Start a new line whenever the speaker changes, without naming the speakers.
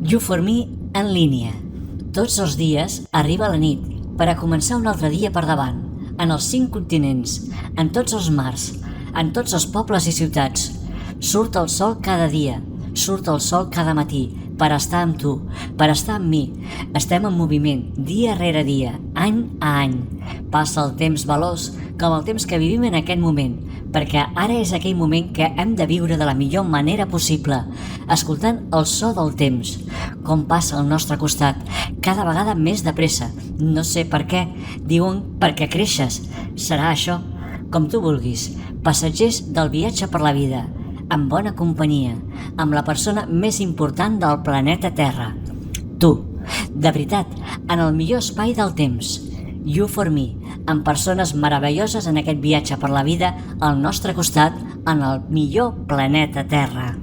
You4Me en línia. Tots els dies arriba la nit per a començar un altre dia per davant, en els 5 continents, en tots els mars, en tots els pobles i ciutats. Surt el sol cada dia, surt el sol cada matí, per estar amb tu, per estar amb mi. Estem en moviment, dia rere dia, any a any. Passa el temps veloç com el temps que vivim en aquest moment, perquè ara és aquell moment que hem de viure de la millor manera possible, escoltant el so del temps, com passa al nostre costat, cada vegada més de pressa. No sé per què, diuen perquè creixes. Serà això? Com tu vulguis, passatgers del viatge per la vida, amb bona companyia, amb la persona més important del planeta Terra. Tu, de veritat, en el millor espai del temps. You4Me, amb persones meravelloses en aquest viatge per la vida al nostre costat, en el millor planeta Terra.